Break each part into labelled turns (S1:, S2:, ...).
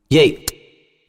S1: Yay!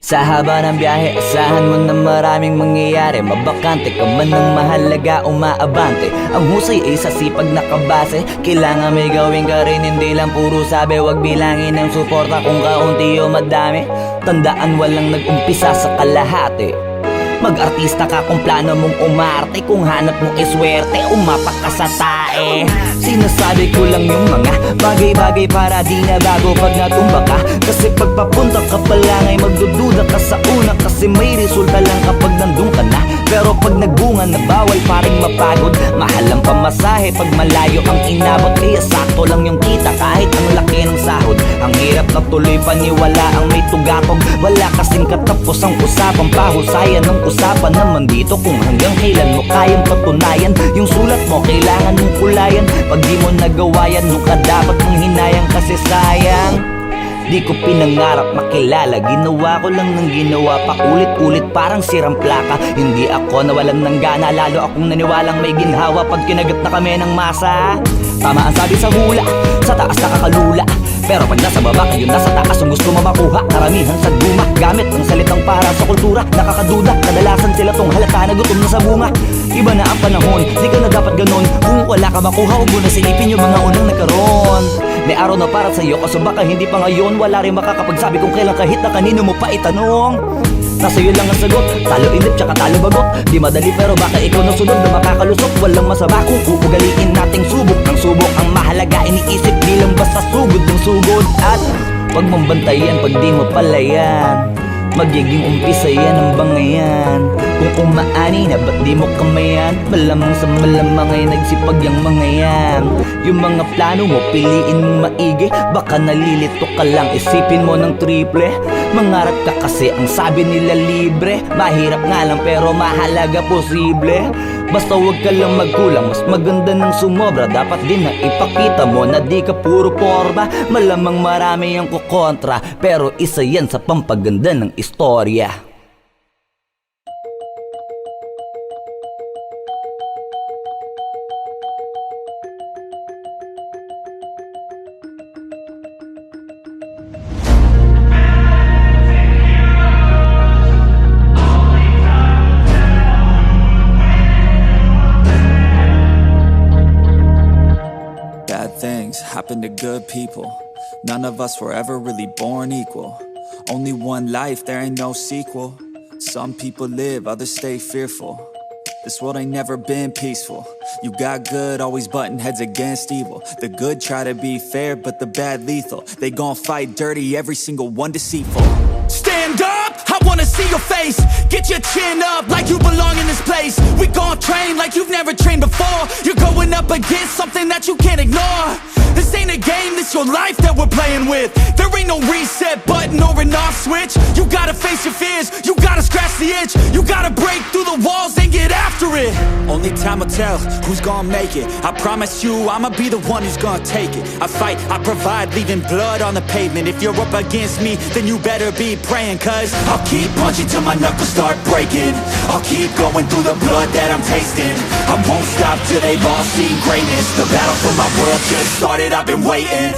S1: Sa haba ng biyahe, asahan mo na maraming mangyayari. Mabakante ka man ng mahalaga, umaabante. Ang husay ay sa sipag na kabase. Kailangan may gawin ka rin, hindi lang puro sabi. Huwag bilangin ng suporta kung kaunti o madami. Tandaan walang nag-umpisa sa kalahati. Mag-artista ka kung plano mong umarte. Kung hanap mo swerte, umapak ka sa tae. Sinasabi ko lang yung mga bagay-bagay para di na bago pag natumba ka. Kasi pag papunta ka pa lang ay magdududa ka sa una. Kasi may resulta lang kapag nandun ka na. Pero pag nagbunga na bawal pa rin mapagod. Mahal ang pamasahe pag malayo ang inabot. Kaya sakto lang yung kita kahit ang laki ng sahod. Ang hirap na tuloy paniwala ang may tugatog. Wala kasing katapos ang usapang pahusayan ng usapan naman dito kung hanggang kailan mo kayang patunayan. Yung sulat mo kailangan mong kulayan. Pag di mo nagawa yan, nung ka dapat mong hinayang. Kasi sayang, di ko pinangarap makilala. Ginawa ko lang ng ginawa, paulit-ulit parang sirang plaka. Hindi ako nawalan ng gana, lalo akong naniwalang may ginhawa. Pag kinagat na kami ng masa, tama ang sabi sa hula, sa taas nakakalula. Pero pag nasa baba, kayo nasa taas ang gusto mo makuha. Karamihan sa guma, gamit ng salitang para sa kultura. Nakakaduda, kadalasan sila tong halata na gutom na sa bunga. Iba na ang panahon, di ka na dapat ganon. Kung wala ka makuha, huwag mo na silipin yung mga unang nagkaroon. May araw na para sa'yo, kaso baka hindi pa ngayon. Wala rin makakapagsabi kung kailan kahit na kanino mo pa itanong. Nasa iyo lang ang sagot, talo inip tsaka talo bagot. Di madali pero baka ikaw na sunod na makakalusot. Walang masama kung uugaliin nating subok ng subok. Ang mahalaga iniisip bilang basta sugod ng sugod. At wag mong bantayan pag di mo palayan. Magiging umpisa yan ang bangayan. Kung umaani na ba't di mo kamayan? Malamang sa malamang ay nagsipag yung mga yan. Yung mga plano mo piliin mo maigi. Baka nalilito ka lang, isipin mo ng triple. Mangarap ka kasi ang sabi nila libre. Mahirap nga lang pero mahalaga posible. Basta huwag ka lang magkulang, mas maganda ng sumobra. Dapat din na ipakita mo na di ka puro porma. Malamang marami ang kukontra, pero isa yan sa pampaganda ng istorya.
S2: Bad things happen to good people. None of us were ever really born equal. Only one life, there ain't no sequel. Some people live, others stay fearful. This world ain't never been peaceful. You got good, always butting heads against evil. The good try to be fair, but the bad lethal. They gon' fight dirty, every single one deceitful. Stand up, I wanna see your face. Get your chin up like you belong in this place. We gon' train like you've never trained before. You're going up against something that you can't ignore. This ain't a game, this your life that we're playing with. There ain't no reset button or an off switch. You gotta face your fears, you gotta scratch the itch. You gotta break through the walls and get after it. Only time will tell who's gonna make it. I promise you, I'ma be the one who's gonna take it. I fight, I provide, leaving blood on the pavement. If you're up against me, then you better be praying. Cause I'll keep punching till my knuckles start breaking. I'll keep going through the blood that I'm tasting. I won't stop till they've all seen greatness. The battle for my world just started, I've been waiting.